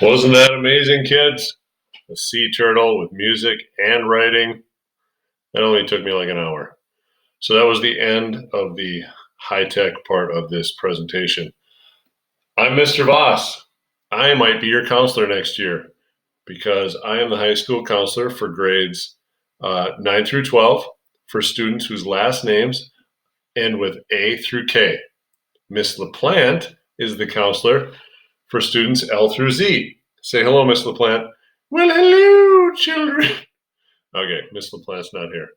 Wasn't that amazing, kids? A sea turtle with music and writing. That only took me like an hour. So that was the end of the high-tech part of this presentation. I'm Mr. Voss. I might be your counselor next year because I am the high school counselor for grades 9 through 12 for students whose last names end with A through K. Miss LaPlante is the counselor for students L through Z. Say hello, Miss LaPlante. Well, hello, children. Okay, Miss LaPlante's not here.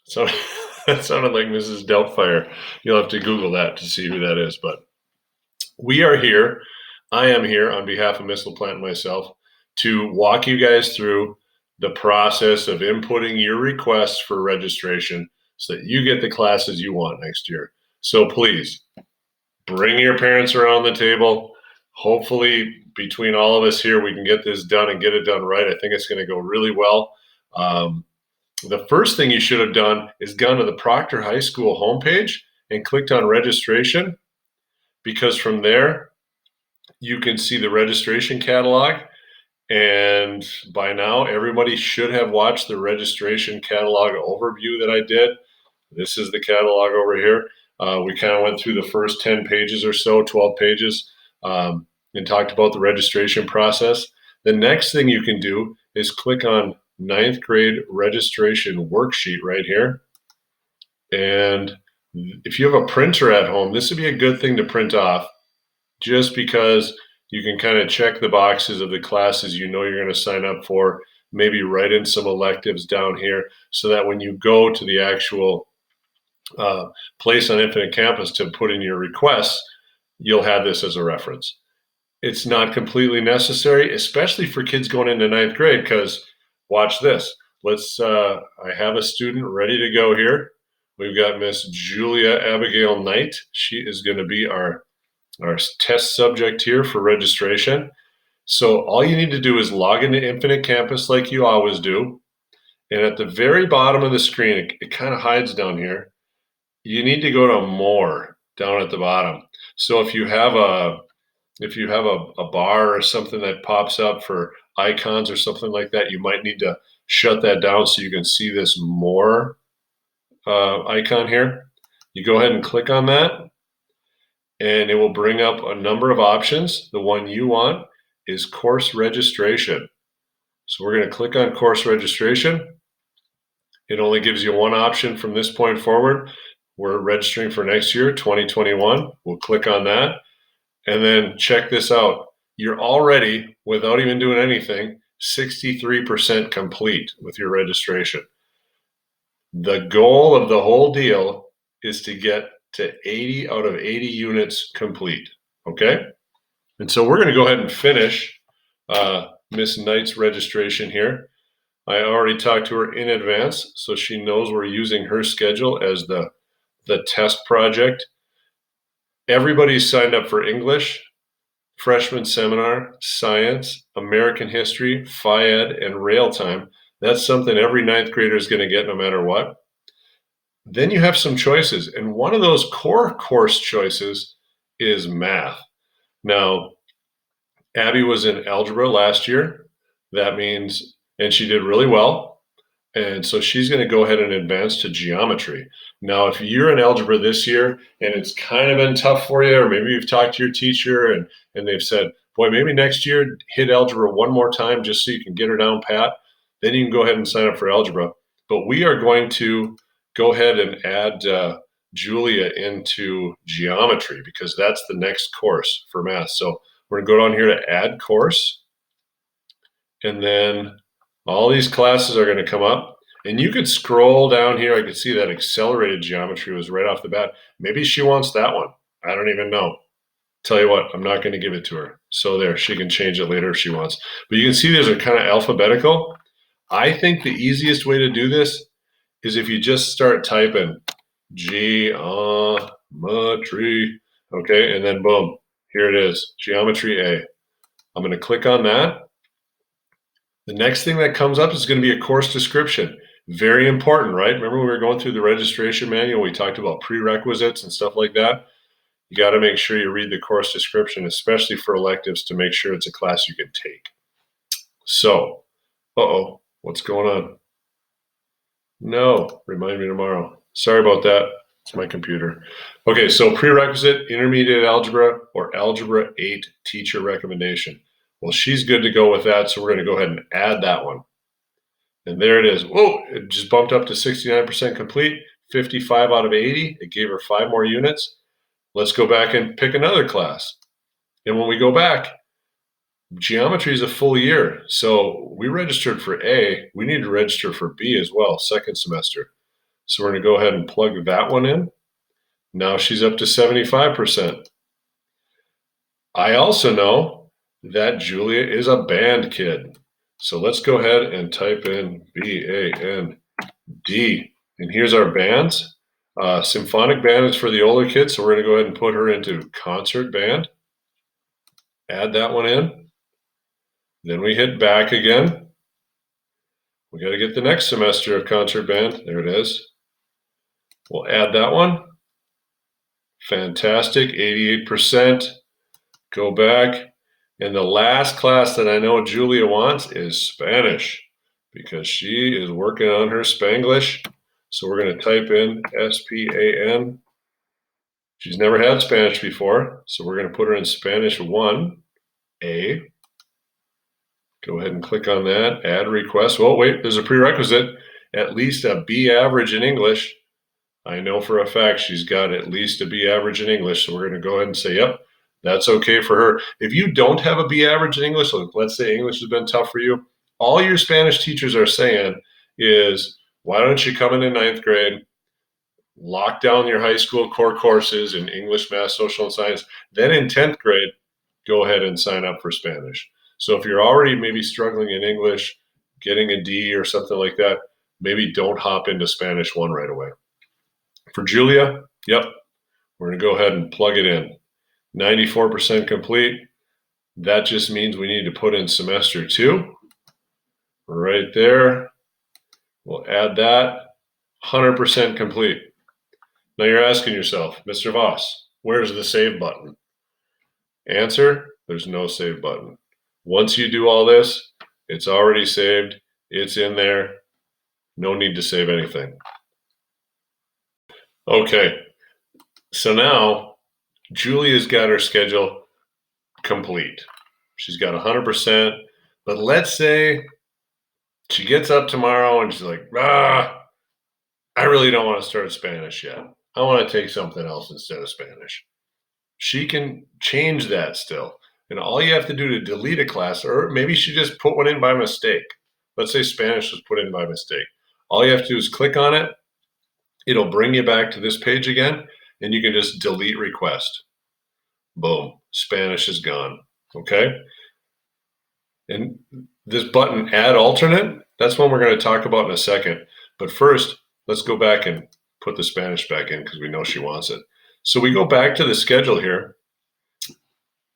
So that sounded like Mrs. Doubtfire. You'll have to Google that to see who that is. But we are here. I am here on behalf of Miss LaPlante and myself to walk you guys through the process of inputting your requests for registration so that you get the classes you want next year. So please bring your parents around the table. Hopefully, between all of us here, we can get this done and get it done right. I think it's going to go really well. The first thing you should have done is gone to the Proctor High School homepage and clicked on registration, because from there, you can see the registration catalog. And by now, everybody should have watched the registration catalog overview that I did. This is the catalog over here. We kind of went through the first 10 pages or so, 12 pages, and talked about the registration process. The next thing you can do is click on 9th grade registration worksheet right here. And if you have a printer at home, this would be a good thing to print off, just because you can kind of check the boxes of the classes you know you're going to sign up for, maybe write in some electives down here so that when you go to the actual place on Infinite Campus to put in your requests, you'll have this as a reference. It's not completely necessary, especially for kids going into 9th grade, because watch this. I have a student ready to go here. We've got Miss Julia Abigail Knight. She is going to be our test subject here for registration. So all you need to do is log into Infinite Campus like you always do. And at the very bottom of the screen, it kind of hides down here. You need to go to More down at the bottom. So if you have a bar or something that pops up for icons or something like that, you might need to shut that down so you can see this More icon here. You go ahead and click on that, and it will bring up a number of options. The one you want is course registration. So we're going to click on course registration. It only gives you one option from this point forward. We're registering for next year, 2021. We'll click on that. And then check this out. You're already, without even doing anything, 63% complete with your registration. The goal of the whole deal is to get to 80 out of 80 units complete, okay? And so we're going to go ahead and finish Miss Knight's registration here. I already talked to her in advance, so she knows we're using her schedule as the test project. Everybody's signed up for English, freshman seminar, science, American history, Phi-Ed, and rail time. That's something every 9th grader is going to get no matter what. Then you have some choices, and one of those core course choices is math. Now, Abby was in algebra last year. That means, and she did really well. And so she's going to go ahead and advance to geometry. Now, if you're in algebra this year and it's kind of been tough for you, or maybe you've talked to your teacher and they've said, boy, maybe next year hit algebra one more time just so you can get her down pat, then you can go ahead and sign up for algebra. But we are going to go ahead and add Julia into geometry, because that's the next course for math. So we're going to go down here to add course, and then all these classes are going to come up, and you could scroll down here. I could see that accelerated geometry was right off the bat. Maybe she wants that one. I don't even know. Tell you what, I'm not going to give it to her. So there, she can change it later if she wants. But you can see these are kind of alphabetical. I think the easiest way to do this is if you just start typing geometry, okay, and then boom, here it is, geometry A. I'm going to click on that. The next thing that comes up is going to be a course description. Very important, right? Remember we were going through the registration manual, we talked about prerequisites and stuff like that. you got to make sure you read the course description, especially for electives, to make sure it's a class you can take. So, what's going on? No, remind me tomorrow. Sorry about that. It's my computer. Okay, so prerequisite, intermediate algebra, or algebra 8 teacher recommendation. Well, she's good to go with that, so we're going to go ahead and add that one. And there it is. Whoa, it just bumped up to 69% complete, 55 out of 80. It gave her 5 more units. Let's go back and pick another class. And when we go back, geometry is a full year. So we registered for A. We need to register for B as well, second semester. So we're going to go ahead and plug that one in. Now she's up to 75%. I also know that Julia is a band kid. So let's go ahead and type in BAND. And here's our bands. Symphonic band is for the older kids, so we're going to go ahead and put her into concert band. Add that one in. Then we hit back again. We got to get the next semester of concert band. There it is. We'll add that one. Fantastic, 88%. Go back. And the last class that I know Julia wants is Spanish, because she is working on her Spanglish. So we're going to type in SPAN. She's never had Spanish before, so we're going to put her in Spanish 1A. Go ahead and click on that, add request. Oh, wait, there's a prerequisite, at least a B average in English. I know for a fact she's got at least a B average in English, so we're going to go ahead and say, yep, that's okay for her. If you don't have a B average in English, let's say English has been tough for you, all your Spanish teachers are saying is, why don't you come in 9th grade, lock down your high school core courses in English, math, social, and science. Then in 10th grade, go ahead and sign up for Spanish. So if you're already maybe struggling in English, getting a D or something like that, maybe don't hop into Spanish 1 right away. For Julia, yep, we're going to go ahead and plug it in. 94% complete. That just means we need to put in semester 2 right there. We'll add that. 100% complete. Now you're asking yourself, Mr. Voss, where's the save button? Answer, there's no save button. Once you do all this, it's already saved. It's in there. No need to save anything. Okay, so now Julia's got her schedule complete. She's got 100%, but let's say she gets up tomorrow and she's like, I really don't want to start Spanish yet. I want to take something else instead of Spanish. She can change that still. And all you have to do to delete a class, or maybe she just put one in by mistake. Let's say Spanish was put in by mistake. All you have to do is click on it. It'll bring you back to this page again, and you can just delete request. Boom, Spanish is gone, okay? And this button, add alternate, that's one we're going to talk about in a second. But first, let's go back and put the Spanish back in because we know she wants it. So we go back to the schedule here.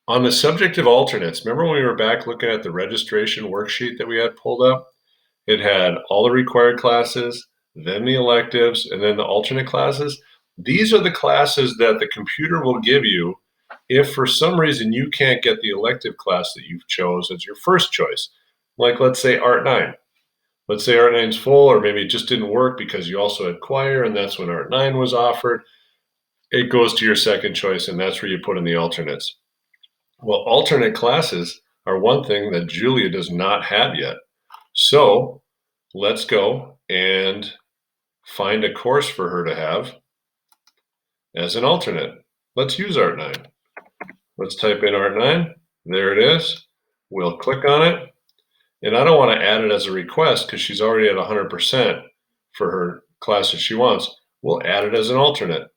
On the subject of alternates, remember when we were back looking at the registration worksheet that we had pulled up? It had all the required classes, then the electives, and then the alternate classes. These are the classes that the computer will give you if for some reason you can't get the elective class that you've chose as your first choice. Like let's say Art 9. Let's say Art 9 is full, or maybe it just didn't work because you also had choir and that's when Art 9 was offered. It goes to your second choice, and that's where you put in the alternates. Well, alternate classes are one thing that Julia does not have yet. So let's go and find a course for her to have as an alternate. Let's use Art 9. Let's type in Art 9. There it is. We'll click on it. And I don't want to add it as a request because she's already at 100% for her class that she wants. We'll add it as an alternate.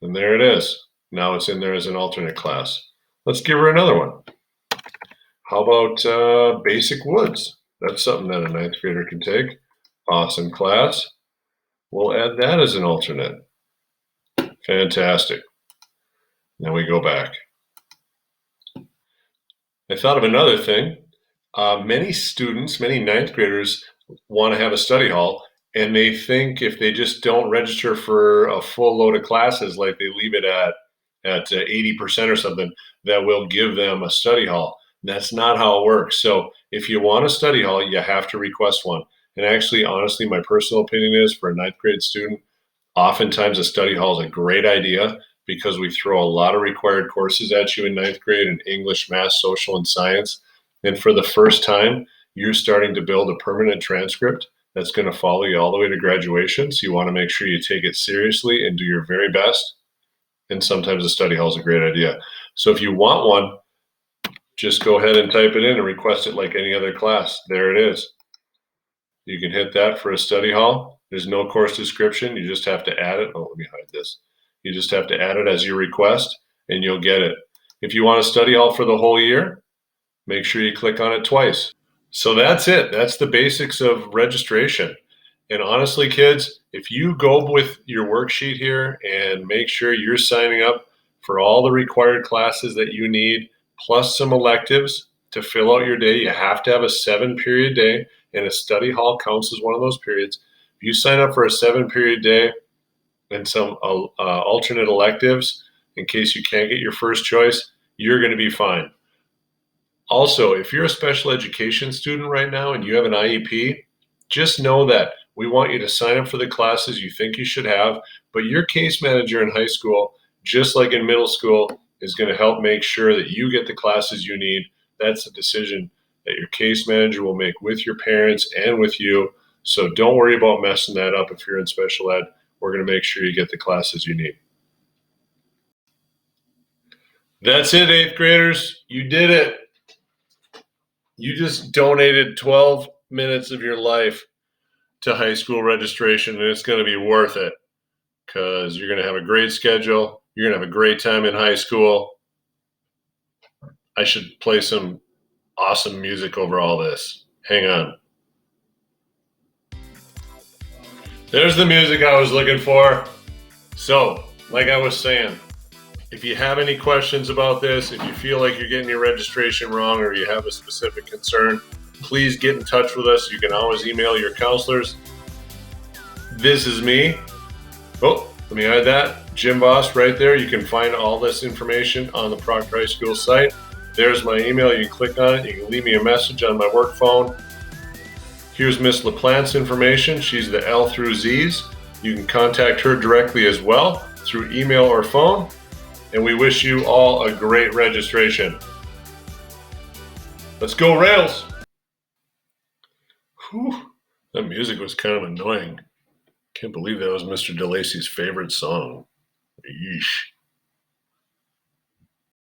And there it is. Now it's in there as an alternate class. Let's give her another one. How about Basic Woods? That's something that a 9th grader can take. Awesome class. We'll add that as an alternate. Fantastic. Now we go back. I thought of another thing. Many students, many 9th graders want to have a study hall, and they think if they just don't register for a full load of classes, like they leave it at at 80% or something, that we'll give them a study hall. That's not how it works. So if you want a study hall, you have to request one. And actually, honestly, my personal opinion is for a ninth grade student, oftentimes a study hall is a great idea because we throw a lot of required courses at you in ninth grade in English, math, social, and science. And for the first time, you're starting to build a permanent transcript that's going to follow you all the way to graduation. So you want to make sure you take it seriously and do your very best. And sometimes a study hall is a great idea. So if you want one, just go ahead and type it in and request it like any other class. There it is. You can hit that for a study hall. There's no course description. You just have to add it. Oh, let me hide this. You just have to add it as your request and you'll get it. If you want a study hall for the whole year, make sure you click on it twice. So that's it. That's the basics of registration. And honestly, kids, if you go with your worksheet here and make sure you're signing up for all the required classes that you need, plus some electives to fill out your day, you have to have a 7-period day, and a study hall counts as one of those periods. If you sign up for a 7-period day and some alternate electives, in case you can't get your first choice, you're going to be fine. Also, if you're a special education student right now and you have an IEP, just know that we want you to sign up for the classes you think you should have, but your case manager in high school, just like in middle school, is going to help make sure that you get the classes you need. That's a decision that your case manager will make with your parents and with you. So don't worry about messing that up if you're in special ed. We're going to make sure you get the classes you need. That's it, 8th graders. You did it. You just donated 12 minutes of your life to high school registration, and it's going to be worth it because you're going to have a great schedule. You're going to have a great time in high school. I should play some awesome music over all this. Hang on. There's the music I was looking for. So, like I was saying, if you have any questions about this, if you feel like you're getting your registration wrong or you have a specific concern, please get in touch with us. You can always email your counselors. This is me. Oh, let me hide that. Jim Voss right there. You can find all this information on the Proctor High School site. There's my email. You can click on it. You can leave me a message on my work phone. Here's Miss LaPlante's information. She's the L through Z's. You can contact her directly as well through email or phone. And we wish you all a great registration. Let's go Rails! Whew, that music was kind of annoying. Can't believe that was Mr. DeLacy's favorite song. Yeesh.